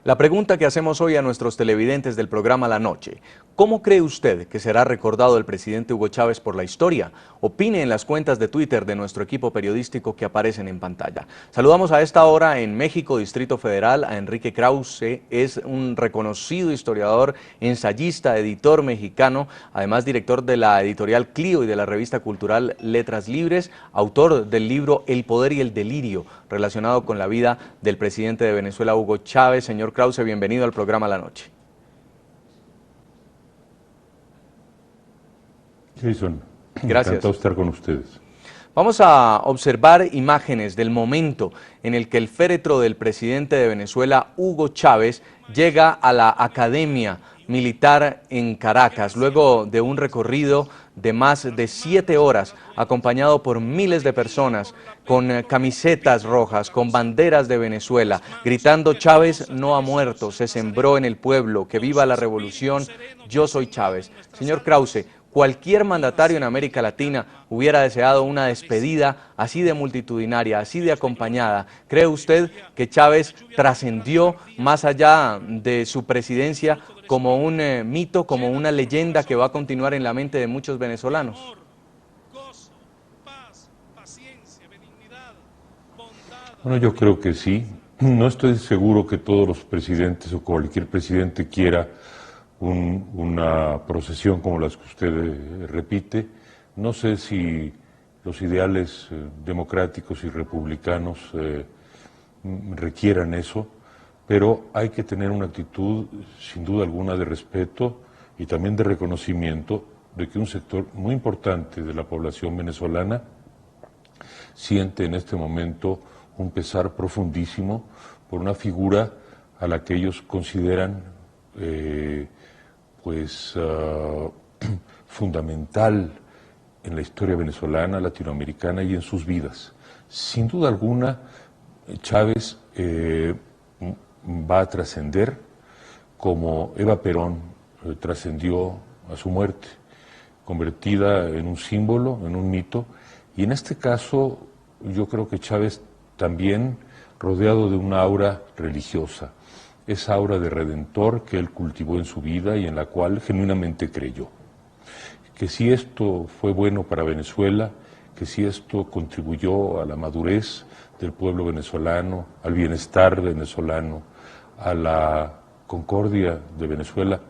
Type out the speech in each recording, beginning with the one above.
La pregunta que hacemos hoy a nuestros televidentes del programa La Noche: ¿cómo cree usted que será recordado el presidente Hugo Chávez por la historia? Opine en las cuentas de Twitter de nuestro equipo periodístico que aparecen en pantalla. Saludamos a esta hora en México, Distrito Federal, a Enrique Krause. Es un reconocido historiador, ensayista, editor mexicano, además director de la editorial Clio y de la revista cultural Letras Libres, autor del libro El Poder y el Delirio, relacionado con la vida del presidente de Venezuela, Hugo Chávez. Señor Krause, bienvenido al programa La Noche. Jason, Gracias. encantado de estar con ustedes. Vamos a observar imágenes del momento en el que el féretro del presidente de Venezuela, Hugo Chávez, llega a la Academia Militar en Caracas, luego de un recorrido de más de 7 horas, acompañado por miles de personas, con camisetas rojas, con banderas de Venezuela, gritando: Chávez no ha muerto, se sembró en el pueblo, que viva la revolución, yo soy Chávez. Señor Krause, cualquier mandatario en América Latina hubiera deseado una despedida así de multitudinaria, así de acompañada. ¿Cree usted que Chávez trascendió más allá de su presidencia como un mito, como una leyenda que va a continuar en la mente de muchos venezolanos? Bueno, yo creo que sí. No estoy seguro que todos los presidentes o cualquier presidente quiera una procesión como las que usted repite. No sé si los ideales democráticos y republicanos requieran eso, pero hay que tener una actitud, sin duda alguna, de respeto y también de reconocimiento de que un sector muy importante de la población venezolana siente en este momento un pesar profundísimo por una figura a la que ellos consideran fundamental en la historia venezolana, latinoamericana y en sus vidas. Sin duda alguna, Chávez va a trascender como Eva Perón trascendió a su muerte, convertida en un símbolo, en un mito, y en este caso yo creo que Chávez también rodeado de una aura religiosa, esa aura de redentor que él cultivó en su vida y en la cual genuinamente creyó. Que si esto fue bueno para Venezuela, que si esto contribuyó a la madurez del pueblo venezolano, al bienestar venezolano, a la concordia de Venezuela,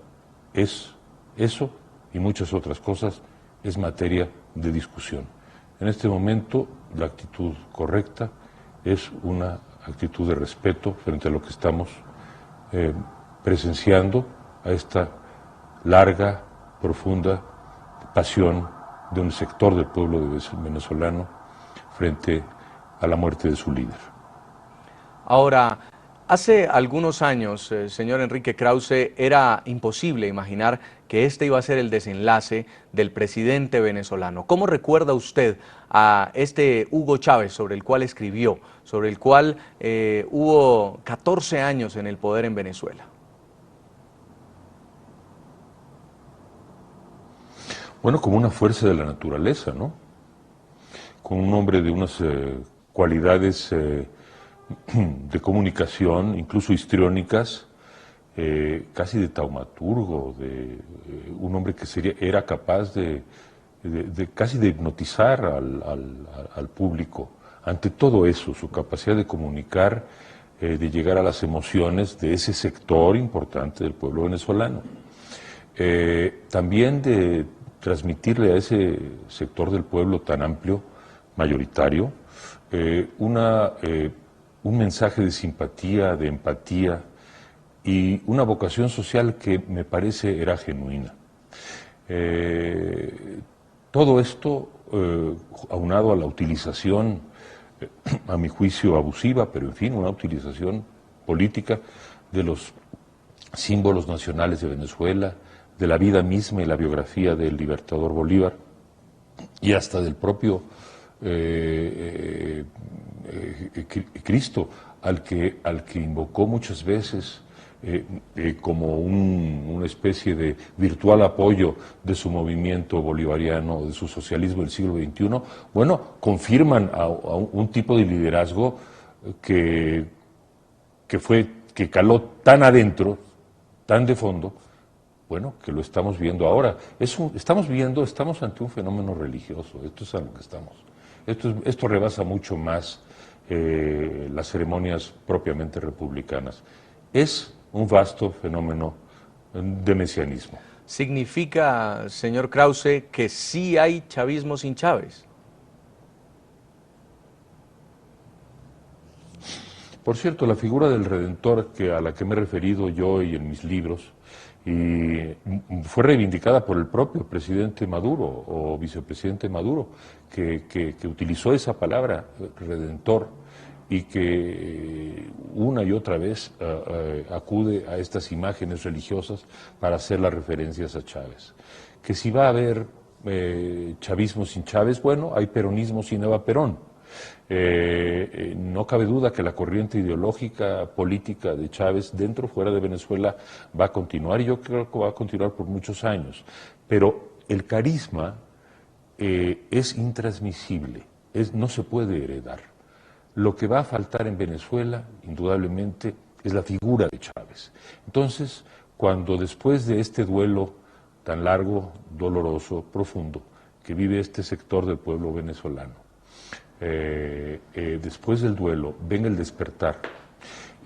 es eso y muchas otras cosas, es materia de discusión. En este momento, la actitud correcta es una actitud de respeto frente a lo que estamos presenciando, a esta larga, profunda pasión de un sector del pueblo venezolano frente a la muerte de su líder. Ahora, hace algunos años, señor Enrique Krause, era imposible imaginar que este iba a ser el desenlace del presidente venezolano. ¿Cómo recuerda usted a este Hugo Chávez, sobre el cual escribió, sobre el cual hubo 14 años en el poder en Venezuela? Bueno, como una fuerza de la naturaleza, ¿no? Con un hombre de unas cualidades de comunicación, incluso histriónicas, casi de taumaturgo, un hombre que era capaz casi de hipnotizar al público. Ante todo eso, su capacidad de comunicar, de llegar a las emociones de ese sector importante del pueblo venezolano. También de transmitirle a ese sector del pueblo tan amplio, mayoritario, un mensaje de simpatía, de empatía y una vocación social que me parece era genuina. Todo esto, aunado a la utilización, a mi juicio abusiva, pero en fin, una utilización política de los símbolos nacionales de Venezuela, de la vida misma y la biografía del libertador Bolívar, y hasta del propio Cristo, al que invocó muchas veces como una especie de virtual apoyo de su movimiento bolivariano, de su socialismo del siglo XXI, bueno, confirman a un tipo de liderazgo que fue que caló tan adentro, tan de fondo, bueno, que lo estamos viendo ahora. Estamos ante un fenómeno religioso, esto es a lo que estamos. Esto rebasa mucho más las ceremonias propiamente republicanas. Es un vasto fenómeno de mesianismo. ¿Significa, señor Krause, que sí hay chavismo sin Chávez? Por cierto, la figura del Redentor a la que me he referido yo y en mis libros, y fue reivindicada por el propio presidente Maduro o vicepresidente Maduro, que utilizó esa palabra, Redentor, y que una y otra vez acude a estas imágenes religiosas para hacer las referencias a Chávez. Que si va a haber chavismo sin Chávez, bueno, hay peronismo sin Eva Perón. No cabe duda que la corriente ideológica, política de Chávez dentro o fuera de Venezuela va a continuar, y yo creo que va a continuar por muchos años. Pero el carisma es intransmisible, no se puede heredar. Lo que va a faltar en Venezuela, indudablemente, es la figura de Chávez. Entonces, cuando después de este duelo tan largo, doloroso, profundo, que vive este sector del pueblo venezolano, después del duelo venga el despertar,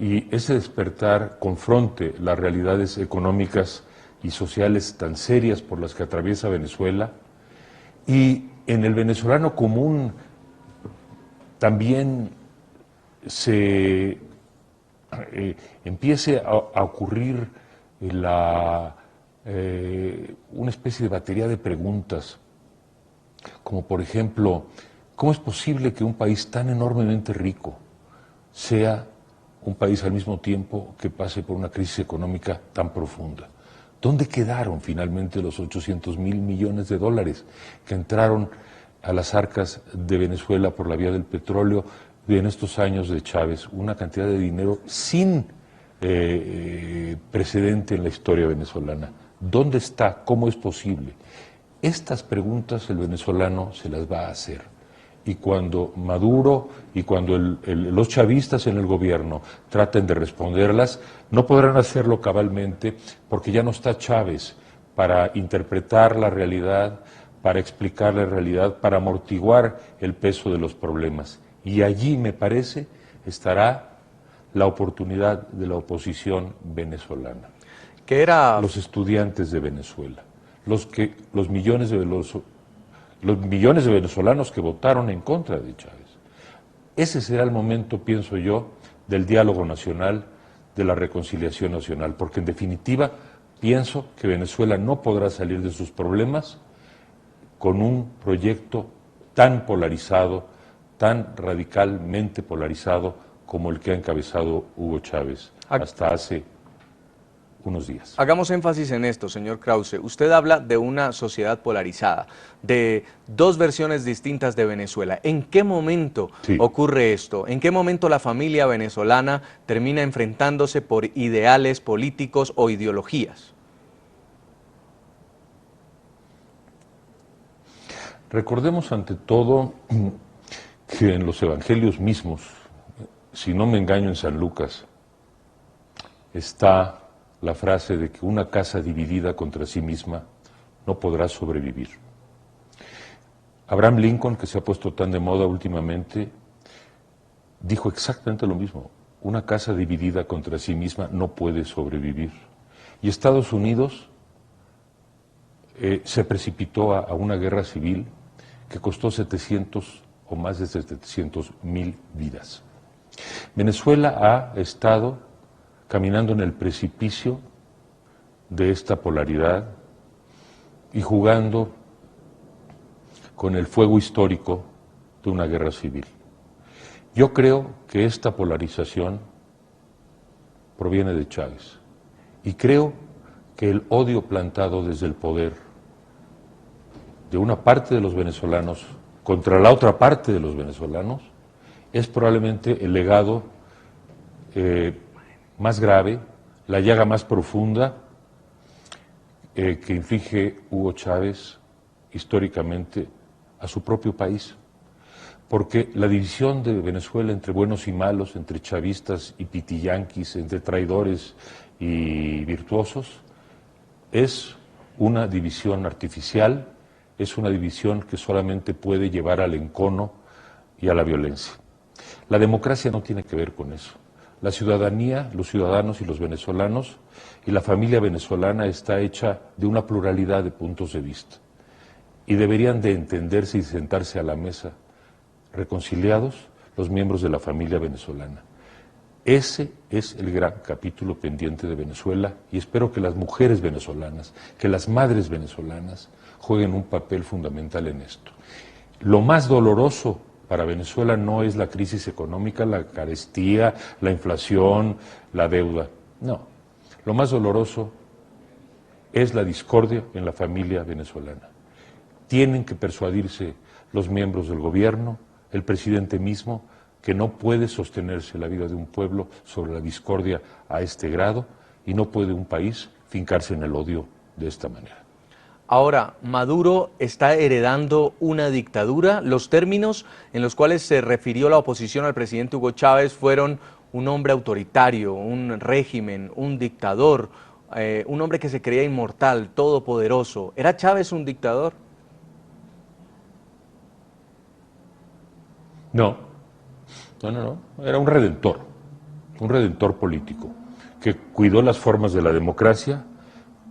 y ese despertar confronte las realidades económicas y sociales tan serias por las que atraviesa Venezuela, y en el venezolano común también se empiece a ocurrir una especie de batería de preguntas, como por ejemplo, ¿cómo es posible que un país tan enormemente rico sea un país al mismo tiempo que pase por una crisis económica tan profunda? ¿Dónde quedaron finalmente los 800.000 millones de dólares que entraron a las arcas de Venezuela por la vía del petróleo en estos años de Chávez? Una cantidad de dinero sin precedente en la historia venezolana. ¿Dónde está? ¿Cómo es posible? Estas preguntas el venezolano se las va a hacer. Y cuando Maduro y cuando los chavistas en el gobierno traten de responderlas, no podrán hacerlo cabalmente, porque ya no está Chávez para interpretar la realidad, para explicar la realidad, para amortiguar el peso de los problemas. Y allí, me parece, estará la oportunidad de la oposición venezolana. ¿Qué era? Los estudiantes de Venezuela, los millones de venezolanos que votaron en contra de Chávez. Ese será el momento, pienso yo, del diálogo nacional, de la reconciliación nacional, porque en definitiva pienso que Venezuela no podrá salir de sus problemas con un proyecto tan polarizado, tan radicalmente polarizado como el que ha encabezado Hugo Chávez hasta hace unos días. Hagamos énfasis en esto, señor Krause. Usted habla de una sociedad polarizada, de dos versiones distintas de Venezuela. ¿En qué momento ocurre esto? ¿En qué momento la familia venezolana termina enfrentándose por ideales políticos o ideologías? Recordemos ante todo que en los evangelios mismos, si no me engaño en San Lucas, está la frase de que una casa dividida contra sí misma no podrá sobrevivir. Abraham Lincoln, que se ha puesto tan de moda últimamente, dijo exactamente lo mismo. Una casa dividida contra sí misma no puede sobrevivir. Y Estados Unidos se precipitó a una guerra civil que costó 700 o más de 700.000 vidas. Venezuela ha estado caminando en el precipicio de esta polaridad y jugando con el fuego histórico de una guerra civil. Yo creo que esta polarización proviene de Chávez y creo que el odio plantado desde el poder de una parte de los venezolanos contra la otra parte de los venezolanos es probablemente el legado más grave, la llaga más profunda que inflige Hugo Chávez históricamente a su propio país. porque la división de Venezuela entre buenos y malos, entre chavistas y pitiyanquis, entre traidores y virtuosos, es una división artificial, es una división que solamente puede llevar al encono y a la violencia. La democracia no tiene que ver con eso. La ciudadanía, los ciudadanos y los venezolanos y la familia venezolana está hecha de una pluralidad de puntos de vista y deberían de entenderse y sentarse a la mesa reconciliados los miembros de la familia venezolana. Ese es el gran capítulo pendiente de Venezuela y espero que las mujeres venezolanas, que las madres venezolanas jueguen un papel fundamental en esto. Lo más doloroso para Venezuela no es la crisis económica, la carestía, la inflación, la deuda. No, lo más doloroso es la discordia en la familia venezolana. Tienen que persuadirse los miembros del gobierno, el presidente mismo, que no puede sostenerse la vida de un pueblo sobre la discordia a este grado y no puede un país fincarse en el odio de esta manera. Ahora, Maduro está heredando una dictadura. Los términos en los cuales se refirió la oposición al presidente Hugo Chávez fueron un hombre autoritario, un régimen, un dictador, un hombre que se creía inmortal, todopoderoso. ¿Era Chávez un dictador? No, era un redentor político, que cuidó las formas de la democracia.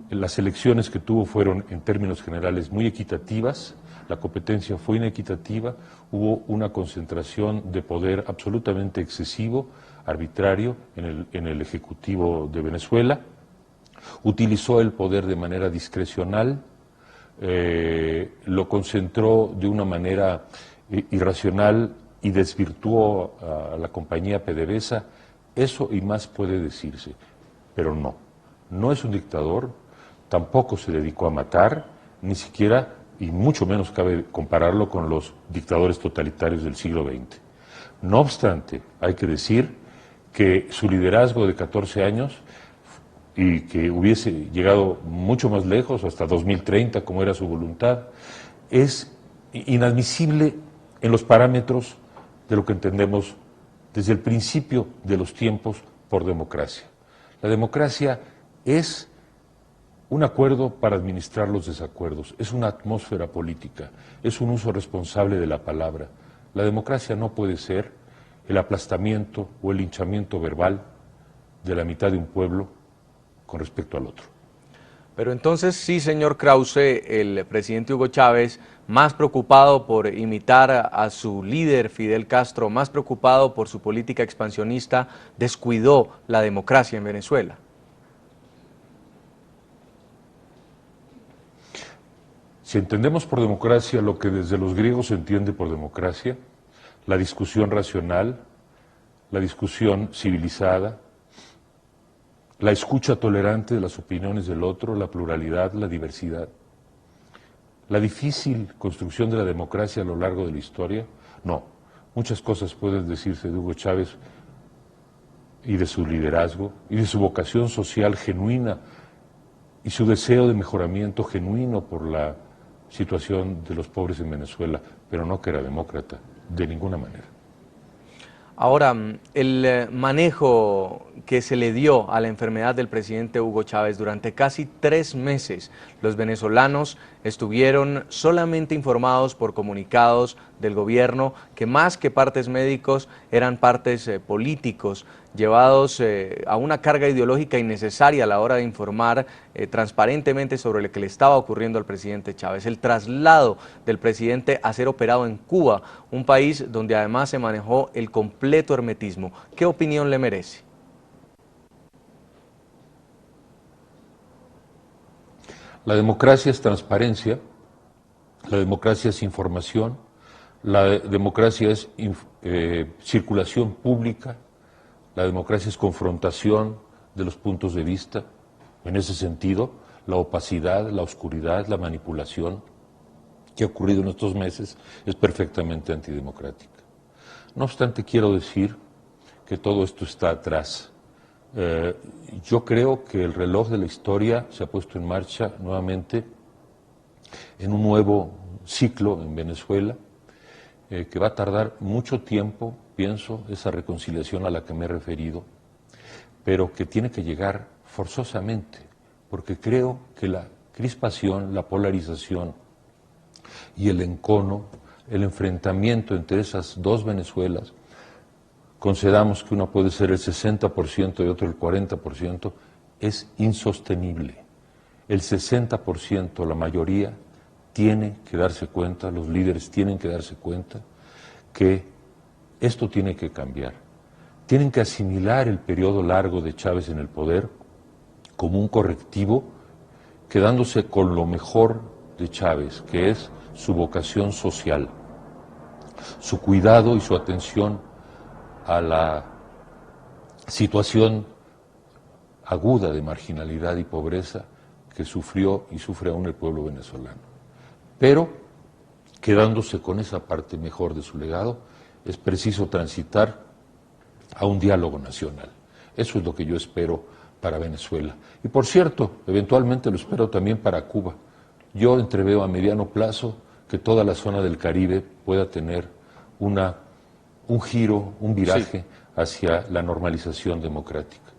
Las elecciones que tuvo fueron, en términos generales, muy equitativas, la competencia fue inequitativa, hubo una concentración de poder absolutamente excesivo, arbitrario, en el Ejecutivo de Venezuela, utilizó el poder de manera discrecional, lo concentró de una manera irracional y desvirtuó a la compañía PDVSA. Eso y más puede decirse, pero no es un dictador, tampoco se dedicó a matar, ni siquiera, y mucho menos cabe compararlo con los dictadores totalitarios del siglo XX. No obstante, hay que decir que su liderazgo de 14 años y que hubiese llegado mucho más lejos, hasta 2030, como era su voluntad, es inadmisible en los parámetros de lo que entendemos desde el principio de los tiempos por democracia. La democracia es un acuerdo para administrar los desacuerdos, es una atmósfera política, es un uso responsable de la palabra. La democracia no puede ser el aplastamiento o el linchamiento verbal de la mitad de un pueblo con respecto al otro. Pero entonces sí, señor Krause, el presidente Hugo Chávez, más preocupado por imitar a su líder Fidel Castro, más preocupado por su política expansionista, descuidó la democracia en Venezuela. Si entendemos por democracia lo que desde los griegos se entiende por democracia, la discusión racional, la discusión civilizada, la escucha tolerante de las opiniones del otro, la pluralidad, la diversidad, la difícil construcción de la democracia a lo largo de la historia, no. Muchas cosas pueden decirse de Hugo Chávez y de su liderazgo y de su vocación social genuina y su deseo de mejoramiento genuino por la situación de los pobres en Venezuela, pero no que era demócrata, de ninguna manera. Ahora, el manejo que se le dio a la enfermedad del presidente Hugo Chávez durante casi 3 meses, los venezolanos estuvieron solamente informados por comunicados del gobierno que más que partes médicos eran partes políticos, llevados a una carga ideológica innecesaria a la hora de informar transparentemente sobre lo que le estaba ocurriendo al presidente Chávez. El traslado del presidente a ser operado en Cuba, un país donde además se manejó el completo hermetismo. ¿Qué opinión le merece? La democracia es transparencia, la democracia es información, la democracia es circulación pública, la democracia es confrontación de los puntos de vista. En ese sentido, la opacidad, la oscuridad, la manipulación que ha ocurrido en estos meses es perfectamente antidemocrática. No obstante, quiero decir que todo esto está atrás. Yo creo que el reloj de la historia se ha puesto en marcha nuevamente en un nuevo ciclo en Venezuela. que va a tardar mucho tiempo, pienso, esa reconciliación a la que me he referido, pero que tiene que llegar forzosamente, porque creo que la crispación, la polarización y el encono, el enfrentamiento entre esas dos Venezuelas, concedamos que uno puede ser el 60% y otro el 40%, es insostenible. El 60%, la mayoría, tiene que darse cuenta, los líderes tienen que darse cuenta que esto tiene que cambiar. Tienen que asimilar el periodo largo de Chávez en el poder como un correctivo, quedándose con lo mejor de Chávez, que es su vocación social, su cuidado y su atención a la situación aguda de marginalidad y pobreza que sufrió y sufre aún el pueblo venezolano. Pero, quedándose con esa parte mejor de su legado, es preciso transitar a un diálogo nacional. Eso es lo que yo espero para Venezuela. Y por cierto, eventualmente lo espero también para Cuba. Yo entreveo a mediano plazo que toda la zona del Caribe pueda tener un giro, un viraje hacia la normalización democrática.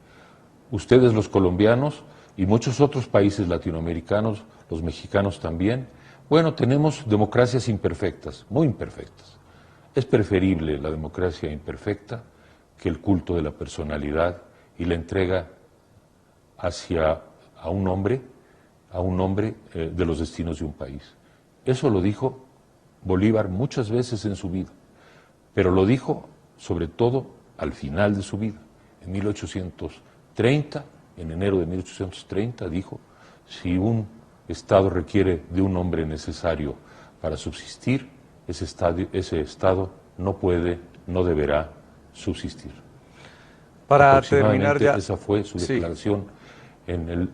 Ustedes, los colombianos, y muchos otros países latinoamericanos, los mexicanos también, bueno, tenemos democracias imperfectas, muy imperfectas. Es preferible la democracia imperfecta que el culto de la personalidad y la entrega a un hombre de los destinos de un país. Eso lo dijo Bolívar muchas veces en su vida, pero lo dijo sobre todo al final de su vida. En 1830, en enero de 1830, dijo: si un Estado requiere de un hombre necesario para subsistir, ese Estado no puede, no deberá subsistir. Para terminar ya... Esa fue su declaración en el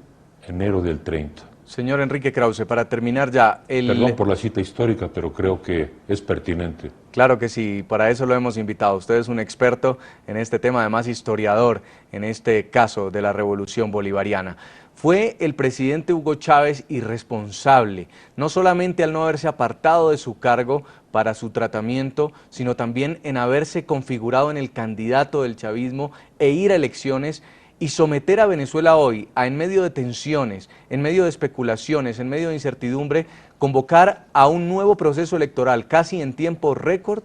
enero del 30. Señor Enrique Krause, para terminar ya... Perdón por la cita histórica, pero creo que es pertinente. Claro que sí, para eso lo hemos invitado. Usted es un experto en este tema, además historiador, en este caso de la Revolución Bolivariana. Fue el presidente Hugo Chávez irresponsable, no solamente al no haberse apartado de su cargo para su tratamiento, sino también en haberse configurado en el candidato del chavismo e ir a elecciones y someter a Venezuela hoy a, en medio de tensiones, en medio de especulaciones, en medio de incertidumbre, convocar a un nuevo proceso electoral casi en tiempo récord.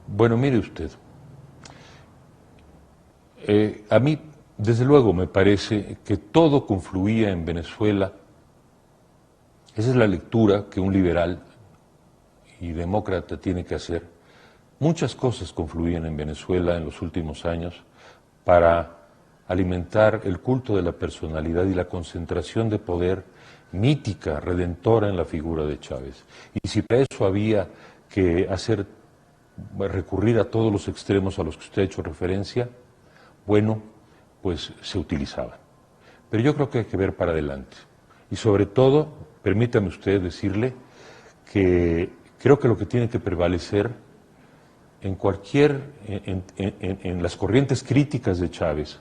Bueno, mire usted, a mí desde luego me parece que todo confluía en Venezuela. Esa es la lectura que un liberal y demócrata tiene que hacer. Muchas cosas confluían en Venezuela en los últimos años para alimentar el culto de la personalidad y la concentración de poder mítica, redentora en la figura de Chávez. Y si para eso había que recurrir a todos los extremos a los que usted ha hecho referencia, bueno, pues se utilizaban. Pero yo creo que hay que ver para adelante. Y sobre todo, permítame usted decirle que creo que lo que tiene que prevalecer en las corrientes críticas de Chávez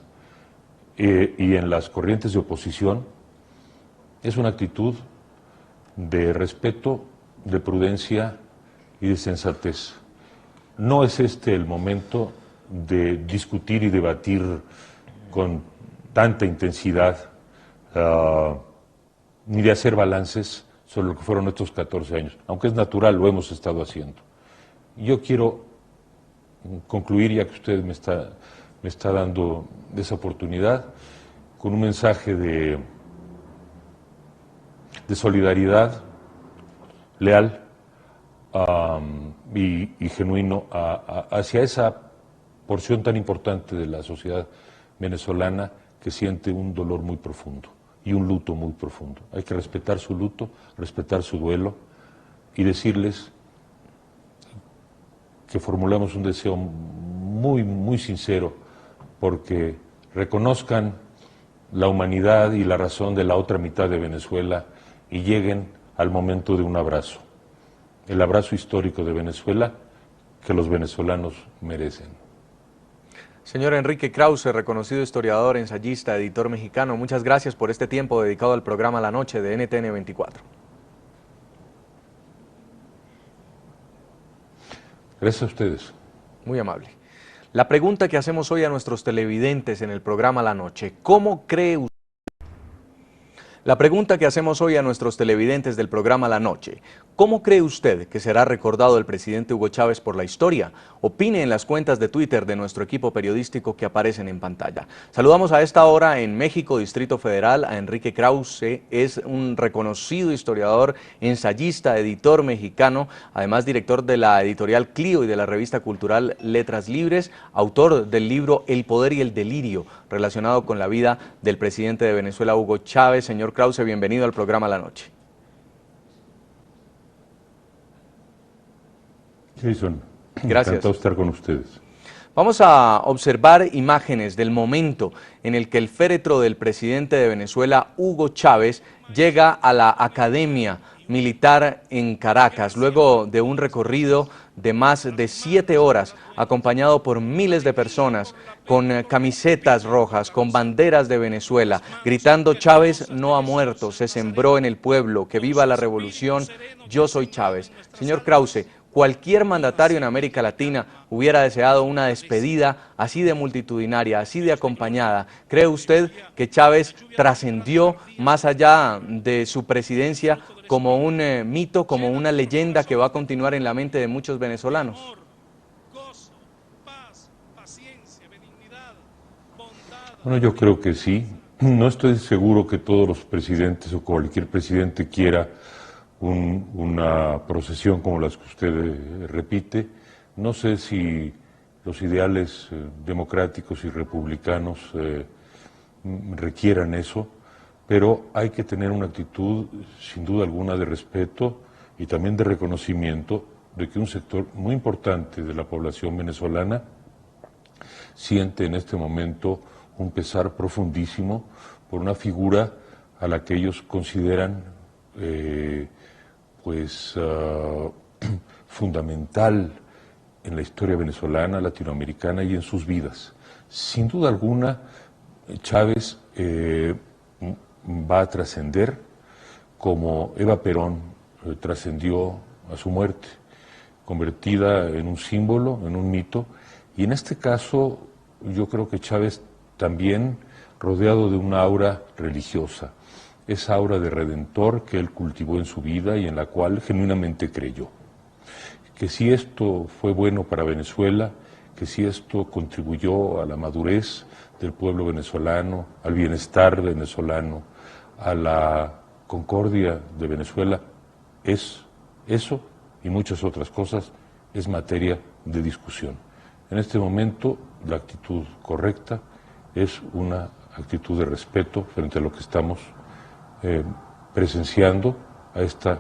y en las corrientes de oposición es una actitud de respeto, de prudencia y de sensatez. No es este el momento de discutir y debatir con tanta intensidad ni de hacer balances sobre lo que fueron estos 14 años, aunque es natural, lo hemos estado haciendo. Yo quiero concluir, ya que usted me está dando esa oportunidad, con un mensaje de solidaridad leal y genuino hacia esa porción tan importante de la sociedad venezolana que siente un dolor muy profundo y un luto muy profundo. Hay que respetar su luto, respetar su duelo y decirles que formulamos un deseo muy, muy sincero porque reconozcan la humanidad y la razón de la otra mitad de Venezuela y lleguen al momento de un abrazo, el abrazo histórico de Venezuela que los venezolanos merecen. Señor Enrique Krause, reconocido historiador, ensayista, editor mexicano, muchas gracias por este tiempo dedicado al programa La Noche de NTN 24. Gracias a ustedes. Muy amable. La pregunta que hacemos hoy a nuestros televidentes en el programa La Noche, ¿cómo cree usted? La pregunta que hacemos hoy a nuestros televidentes del programa La Noche, ¿cómo cree usted que será recordado el presidente Hugo Chávez por la historia? Opine en las cuentas de Twitter de nuestro equipo periodístico que aparecen en pantalla. Saludamos a esta hora en México, Distrito Federal, a Enrique Krause, es un reconocido historiador, ensayista, editor mexicano, además director de la editorial Clio y de la revista cultural Letras Libres, autor del libro El Poder y el Delirio, relacionado con la vida del presidente de Venezuela, Hugo Chávez. Señor Krause, bienvenido al programa La Noche. Jason, gracias. Encantado de estar con ustedes. Vamos a observar imágenes del momento en el que el féretro del presidente de Venezuela, Hugo Chávez, llega a la Academia Militar en Caracas, luego de un recorrido de más de 7 horas, acompañado por miles de personas, con camisetas rojas, con banderas de Venezuela, gritando Chávez no ha muerto, se sembró en el pueblo, que viva la revolución, yo soy Chávez. Señor Krause, cualquier mandatario en América Latina hubiera deseado una despedida así de multitudinaria, así de acompañada. ¿Cree usted que Chávez trascendió más allá de su presidencia como un mito, como una leyenda que va a continuar en la mente de muchos venezolanos? Bueno, yo creo que sí. No estoy seguro que todos los presidentes o cualquier presidente quiera una procesión como las que usted repite. No sé si los ideales democráticos y republicanos requieran eso, pero hay que tener una actitud, sin duda alguna, de respeto y también de reconocimiento de que un sector muy importante de la población venezolana siente en este momento un pesar profundísimo por una figura a la que ellos consideran fundamental en la historia venezolana, latinoamericana y en sus vidas. Sin duda alguna, Chávez va a trascender como Eva Perón trascendió a su muerte, convertida en un símbolo, en un mito, y en este caso yo creo que Chávez también rodeado de una aura religiosa, esa aura de redentor que él cultivó en su vida y en la cual genuinamente creyó. Que si esto fue bueno para Venezuela, que si esto contribuyó a la madurez del pueblo venezolano, al bienestar venezolano, a la concordia de Venezuela, es eso y muchas otras cosas es materia de discusión. En este momento la actitud correcta es una actitud de respeto frente a lo que estamos presenciando, a esta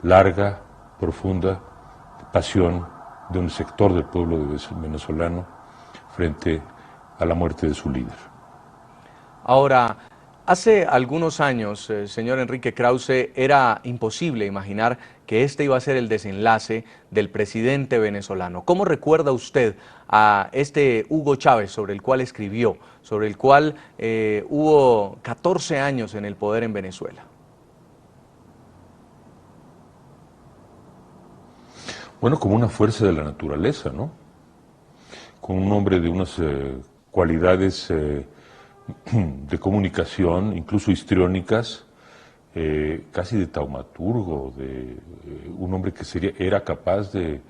larga, profunda pasión de un sector del pueblo venezolano frente a la muerte de su líder. Ahora, hace algunos años, señor Enrique Krause, era imposible imaginar que este iba a ser el desenlace del presidente venezolano. ¿Cómo recuerda usted a este Hugo Chávez, sobre el cual escribió, sobre el cual hubo 14 años en el poder en Venezuela? Bueno, como una fuerza de la naturaleza, ¿no? Con un hombre de unas cualidades de comunicación, incluso histriónicas, casi de taumaturgo, un hombre que era capaz de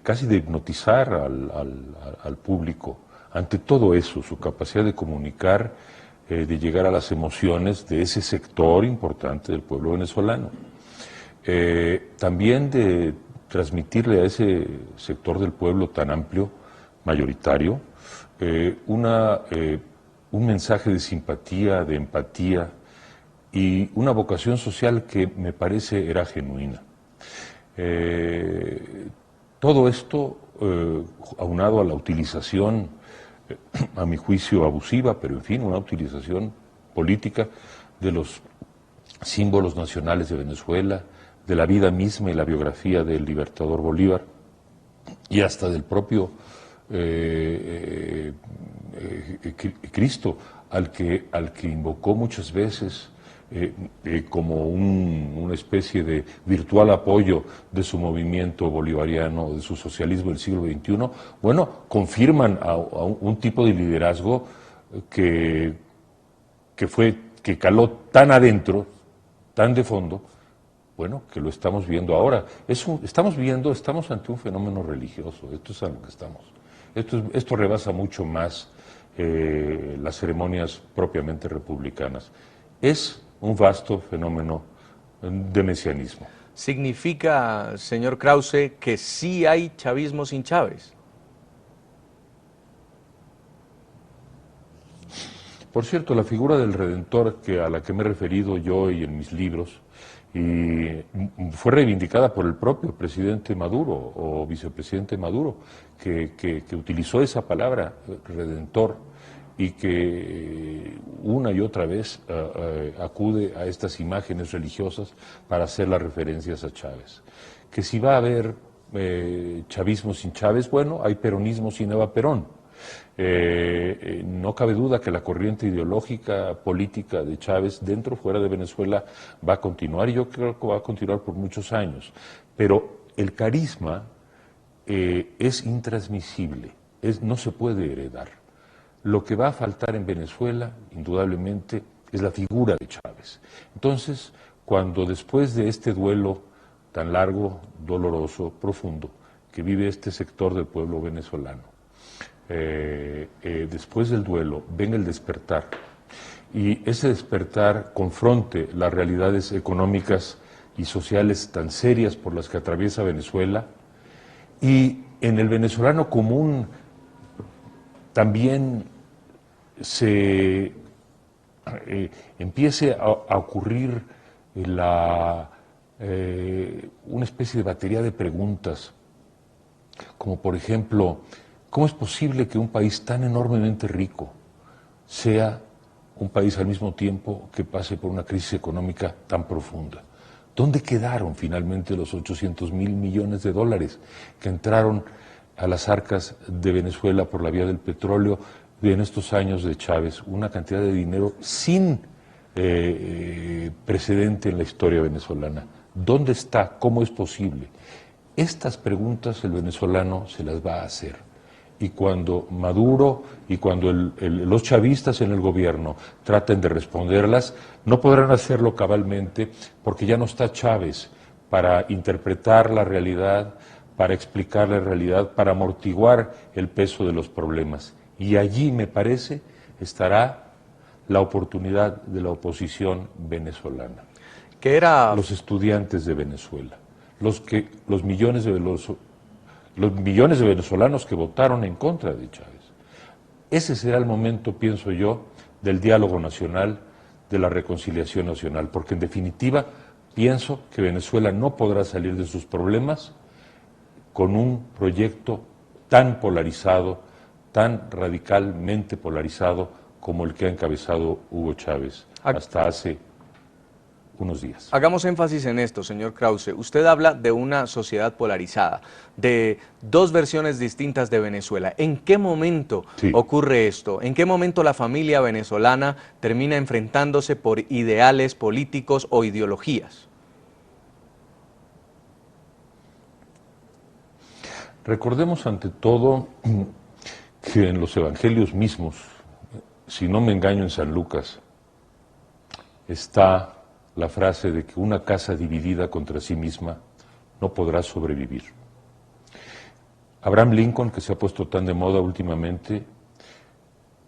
casi de hipnotizar al público. Ante todo eso, su capacidad de comunicar, de llegar a las emociones de ese sector importante del pueblo venezolano. También de transmitirle a ese sector del pueblo tan amplio, mayoritario, un mensaje de simpatía, de empatía y una vocación social que me parece era genuina. Todo esto aunado a la utilización, a mi juicio abusiva, pero en fin, una utilización política de los símbolos nacionales de Venezuela, de la vida misma y la biografía del libertador Bolívar y hasta del propio Cristo, al que invocó muchas veces como una especie de virtual apoyo de su movimiento bolivariano, de su socialismo del siglo XXI, bueno, confirman a un tipo de liderazgo que caló tan adentro, tan de fondo, bueno, que lo estamos viendo ahora. Estamos ante un fenómeno religioso, esto es a lo que estamos. Esto rebasa mucho más las ceremonias propiamente republicanas. Es un vasto fenómeno de mesianismo. ¿Significa, señor Krause, que sí hay chavismo sin Chávez? Por cierto, la figura del Redentor a la que me he referido yo y en mis libros, y fue reivindicada por el propio presidente Maduro o vicepresidente Maduro, que utilizó esa palabra, Redentor, y que una y otra vez acude a estas imágenes religiosas para hacer las referencias a Chávez. Que si va a haber chavismo sin Chávez, bueno, hay peronismo sin Eva Perón. No cabe duda que la corriente ideológica política de Chávez dentro o fuera de Venezuela va a continuar, y yo creo que va a continuar por muchos años, pero el carisma es intransmisible, no se puede heredar. Lo que va a faltar en Venezuela, indudablemente, es la figura de Chávez. Entonces, cuando después de este duelo tan largo, doloroso, profundo, que vive este sector del pueblo venezolano, después del duelo venga el despertar, y ese despertar confronte las realidades económicas y sociales tan serias por las que atraviesa Venezuela, y en el venezolano común también se empiece a ocurrir una especie de batería de preguntas, como por ejemplo, ¿cómo es posible que un país tan enormemente rico sea un país al mismo tiempo que pase por una crisis económica tan profunda? ¿Dónde quedaron finalmente los 800.000 millones de dólares que entraron a las arcas de Venezuela por la vía del petróleo en estos años de Chávez? Una cantidad de dinero sin precedente en la historia venezolana. ¿Dónde está? ¿Cómo es posible? Estas preguntas el venezolano se las va a hacer. Y cuando Maduro y cuando los chavistas en el gobierno traten de responderlas, no podrán hacerlo cabalmente, porque ya no está Chávez para interpretar la realidad, para explicar la realidad, para amortiguar el peso de los problemas. Y allí, me parece, estará la oportunidad de la oposición venezolana. ¿Qué era? Los estudiantes de Venezuela, los millones de venezolanos que votaron en contra de Chávez. Ese será el momento, pienso yo, del diálogo nacional, de la reconciliación nacional, porque en definitiva pienso que Venezuela no podrá salir de sus problemas con un proyecto tan polarizado, tan radicalmente polarizado como el que ha encabezado Hugo Chávez hasta hace unos días. Hagamos énfasis en esto, señor Krause. Usted habla de una sociedad polarizada, de dos versiones distintas de Venezuela. ¿En qué momento ocurre esto? ¿En qué momento la familia venezolana termina enfrentándose por ideales políticos o ideologías? Recordemos ante todo que en los evangelios mismos, si no me engaño en San Lucas, está la frase de que una casa dividida contra sí misma no podrá sobrevivir. Abraham Lincoln, que se ha puesto tan de moda últimamente,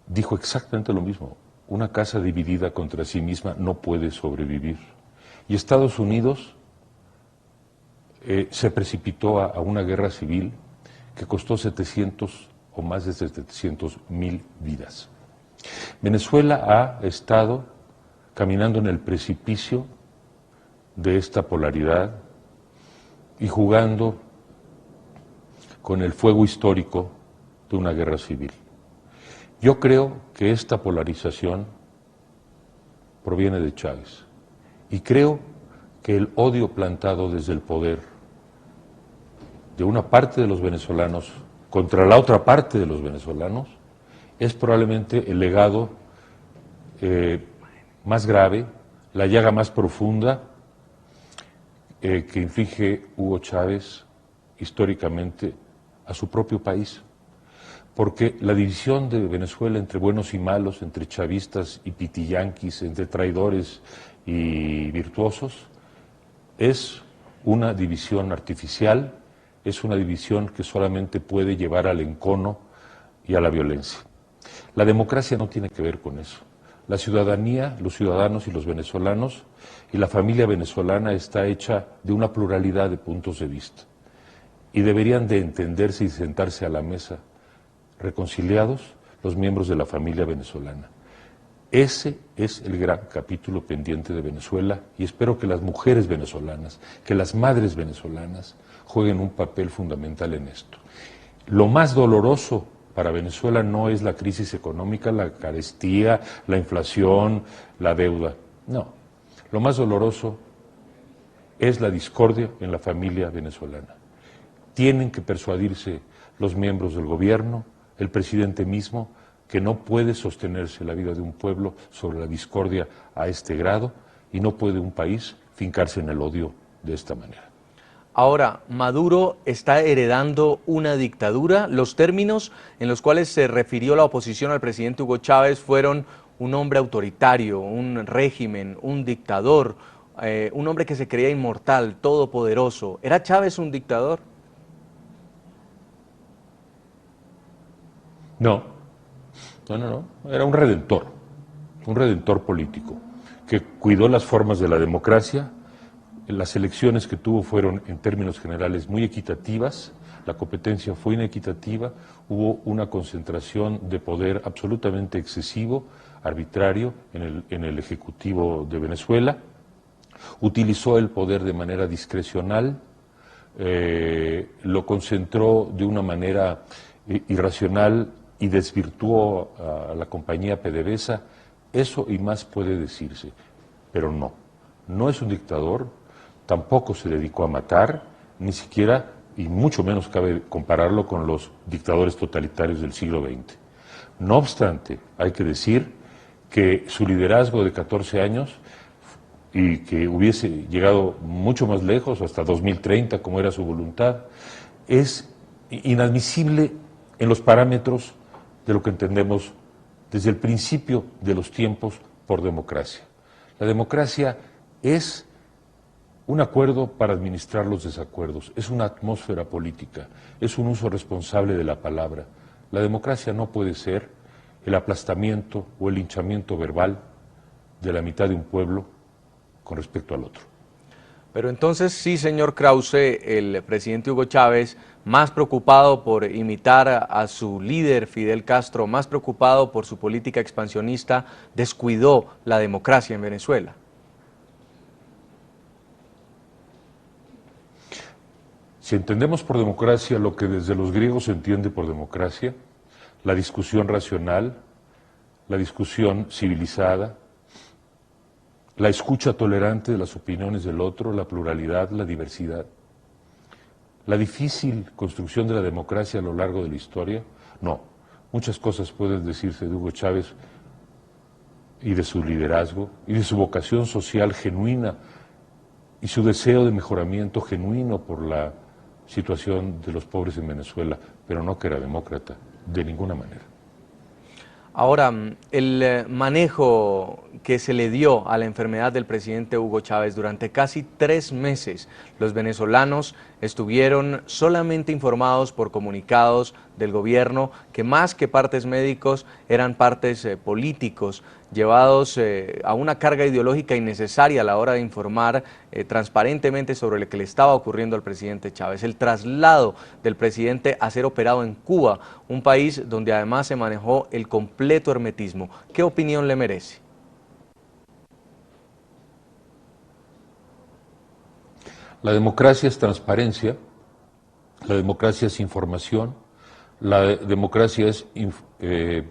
dijo exactamente lo mismo. Una casa dividida contra sí misma no puede sobrevivir. Y Estados Unidos se precipitó a una guerra civil que costó 700 o más de 700.000 vidas. Venezuela ha estado caminando en el precipicio de esta polaridad y jugando con el fuego histórico de una guerra civil. Yo creo que esta polarización proviene de Chávez, y creo que el odio plantado desde el poder de una parte de los venezolanos contra la otra parte de los venezolanos es probablemente el legado más grave, la llaga más profunda que inflige Hugo Chávez históricamente a su propio país. Porque la división de Venezuela entre buenos y malos, entre chavistas y pitiyanquis, entre traidores y virtuosos, es una división artificial, es una división que solamente puede llevar al encono y a la violencia. La democracia no tiene que ver con eso. La ciudadanía, los ciudadanos y los venezolanos y la familia venezolana está hecha de una pluralidad de puntos de vista y deberían de entenderse y sentarse a la mesa reconciliados los miembros de la familia venezolana. Ese es el gran capítulo pendiente de Venezuela y espero que las mujeres venezolanas, que las madres venezolanas jueguen un papel fundamental en esto. Lo más doloroso para Venezuela no es la crisis económica, la carestía, la inflación, la deuda. No, lo más doloroso es la discordia en la familia venezolana. Tienen que persuadirse los miembros del gobierno, el presidente mismo, que no puede sostenerse la vida de un pueblo sobre la discordia a este grado y no puede un país fincarse en el odio de esta manera. Ahora, Maduro está heredando una dictadura. Los términos en los cuales se refirió la oposición al presidente Hugo Chávez fueron un hombre autoritario, un régimen, un dictador, un hombre que se creía inmortal, todopoderoso. ¿Era Chávez un dictador? No. Era un redentor político, que cuidó las formas de la democracia. Las elecciones que tuvo fueron, en términos generales, muy equitativas, la competencia fue inequitativa, hubo una concentración de poder absolutamente excesivo, arbitrario, en el Ejecutivo de Venezuela. Utilizó el poder de manera discrecional, lo concentró de una manera irracional y desvirtuó a la compañía PDVSA. Eso y más puede decirse, pero no es un dictador, tampoco se dedicó a matar, ni siquiera, y mucho menos cabe compararlo con los dictadores totalitarios del siglo XX. No obstante, hay que decir que su liderazgo de 14 años y que hubiese llegado mucho más lejos, hasta 2030, como era su voluntad, es inadmisible en los parámetros de lo que entendemos desde el principio de los tiempos por democracia. La democracia es un acuerdo para administrar los desacuerdos, es una atmósfera política, es un uso responsable de la palabra. La democracia no puede ser el aplastamiento o el linchamiento verbal de la mitad de un pueblo con respecto al otro. Pero entonces sí, señor Krause, el presidente Hugo Chávez, más preocupado por imitar a su líder Fidel Castro, más preocupado por su política expansionista, descuidó la democracia en Venezuela. Si entendemos por democracia lo que desde los griegos se entiende por democracia, la discusión racional, la discusión civilizada, la escucha tolerante de las opiniones del otro, la pluralidad, la diversidad, la difícil construcción de la democracia a lo largo de la historia, no. Muchas cosas pueden decirse de Hugo Chávez y de su liderazgo y de su vocación social genuina y su deseo de mejoramiento genuino por la situación de los pobres en Venezuela, pero no que era demócrata, de ninguna manera. Ahora, el manejo que se le dio a la enfermedad del presidente Hugo Chávez durante casi 3 meses, los venezolanos estuvieron solamente informados por comunicados del gobierno que más que partes médicos eran partes políticos, llevados a una carga ideológica innecesaria a la hora de informar transparentemente sobre lo que le estaba ocurriendo al presidente Chávez. El traslado del presidente a ser operado en Cuba, un país donde además se manejó el completo hermetismo. ¿Qué opinión le merece? La democracia es transparencia, la democracia es información, la democracia es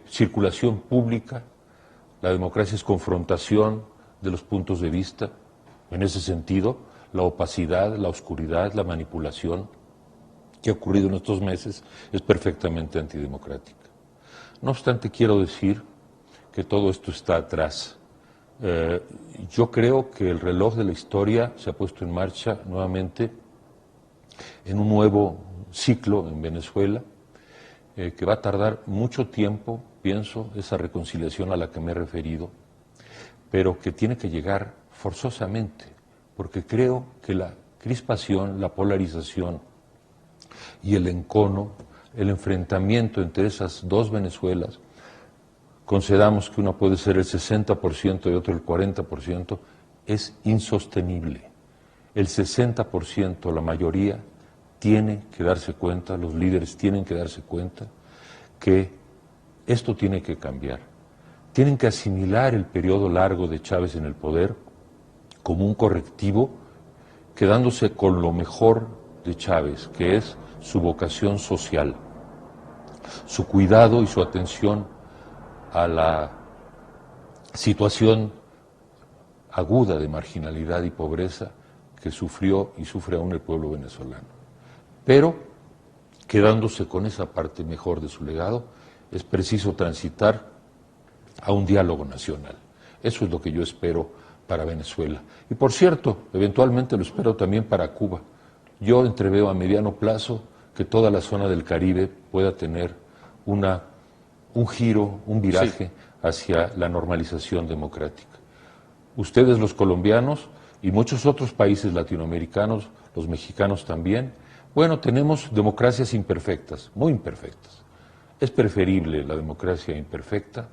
circulación pública, la democracia es confrontación de los puntos de vista. En ese sentido, la opacidad, la oscuridad, la manipulación que ha ocurrido en estos meses es perfectamente antidemocrática. No obstante, quiero decir que todo esto está atrás. Yo creo que el reloj de la historia se ha puesto en marcha nuevamente en un nuevo ciclo en Venezuela, que va a tardar mucho tiempo, pienso, esa reconciliación a la que me he referido, pero que tiene que llegar forzosamente, porque creo que la crispación, la polarización y el encono, el enfrentamiento entre esas dos Venezuelas, concedamos que uno puede ser el 60% y otro el 40%, es insostenible. El 60%, la mayoría, tiene que darse cuenta, los líderes tienen que darse cuenta que esto tiene que cambiar. Tienen que asimilar el periodo largo de Chávez en el poder como un correctivo, quedándose con lo mejor de Chávez, que es su vocación social, su cuidado y su atención a la situación aguda de marginalidad y pobreza que sufrió y sufre aún el pueblo venezolano. Pero, quedándose con esa parte mejor de su legado, es preciso transitar a un diálogo nacional. Eso es lo que yo espero para Venezuela. Y por cierto, eventualmente lo espero también para Cuba. Yo entreveo a mediano plazo que toda la zona del Caribe pueda tener un giro, un viraje hacia la normalización democrática. Ustedes, los colombianos, y muchos otros países latinoamericanos, los mexicanos también, bueno, tenemos democracias imperfectas, muy imperfectas. Es preferible la democracia imperfecta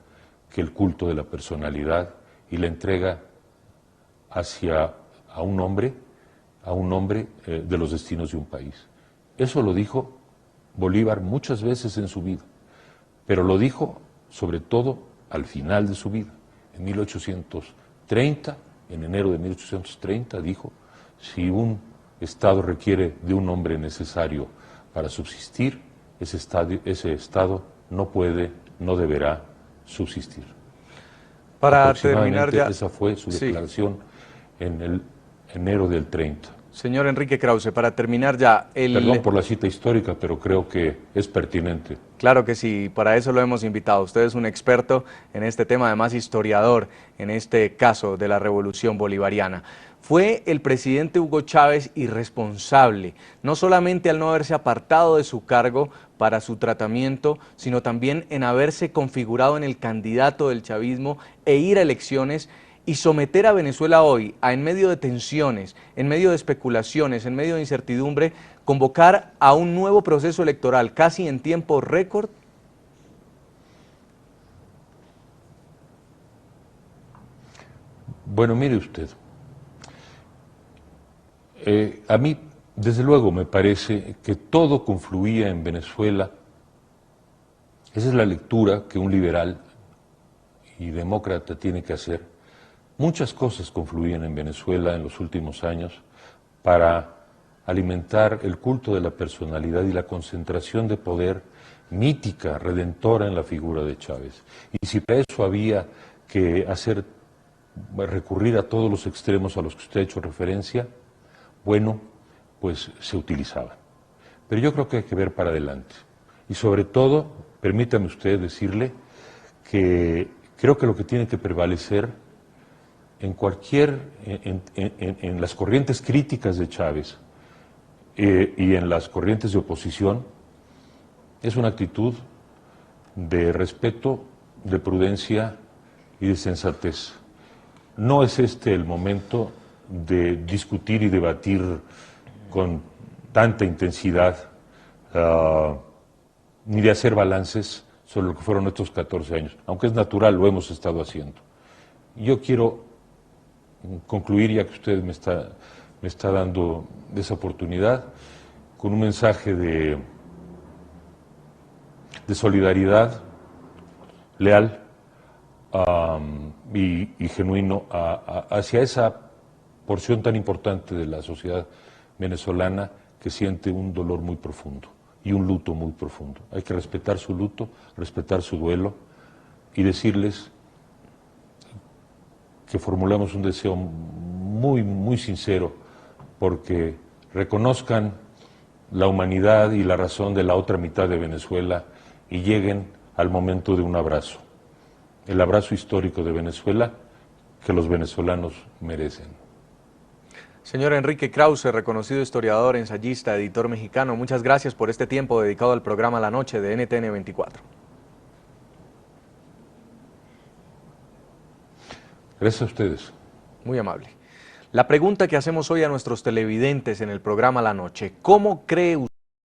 que el culto de la personalidad y la entrega hacia a un hombre de los destinos de un país. Eso lo dijo Bolívar muchas veces en su vida, pero lo dijo sobre todo al final de su vida. En 1830, en enero de 1830, dijo: si un Estado requiere de un hombre necesario para subsistir, ese Estado no puede, no deberá subsistir. Para terminar ya... Esa fue su declaración en el enero del 30. Señor Enrique Krause, para terminar ya... Perdón por la cita histórica, pero creo que es pertinente. Claro que sí, para eso lo hemos invitado. Usted es un experto en este tema, además historiador en este caso de la Revolución Bolivariana. Fue el presidente Hugo Chávez irresponsable, no solamente al no haberse apartado de su cargo para su tratamiento, sino también en haberse configurado en el candidato del chavismo e ir a elecciones y someter a Venezuela hoy a, en medio de tensiones, en medio de especulaciones, en medio de incertidumbre, convocar a un nuevo proceso electoral casi en tiempo récord. Bueno, mire usted, a mí, desde luego, me parece que todo confluía en Venezuela. Esa es la lectura que un liberal y demócrata tiene que hacer. Muchas cosas confluían en Venezuela en los últimos años para alimentar el culto de la personalidad y la concentración de poder mítica, redentora en la figura de Chávez. Y si para eso había que recurrir a todos los extremos a los que usted ha hecho referencia, bueno, pues se utilizaban. Pero yo creo que hay que ver para adelante. Y sobre todo, permítame usted decirle que creo que lo que tiene que prevalecer en las corrientes críticas de Chávez y en las corrientes de oposición es una actitud de respeto, de prudencia y de sensatez. No es este el momento de discutir y debatir con tanta intensidad, ni de hacer balances sobre lo que fueron estos 14 años, aunque es natural, lo hemos estado haciendo. Yo quiero concluir, ya que usted me está dando esa oportunidad, con un mensaje de solidaridad leal y genuino hacia esa porción tan importante de la sociedad venezolana que siente un dolor muy profundo y un luto muy profundo. Hay que respetar su luto, respetar su duelo y decirles que formulamos un deseo muy, muy sincero porque reconozcan la humanidad y la razón de la otra mitad de Venezuela y lleguen al momento de un abrazo, el abrazo histórico de Venezuela que los venezolanos merecen. Señor Enrique Krause, reconocido historiador, ensayista, editor mexicano, muchas gracias por este tiempo dedicado al programa La Noche de NTN 24. Gracias a ustedes. Muy amable. La pregunta que hacemos hoy a nuestros televidentes en el programa La Noche: ¿cómo cree usted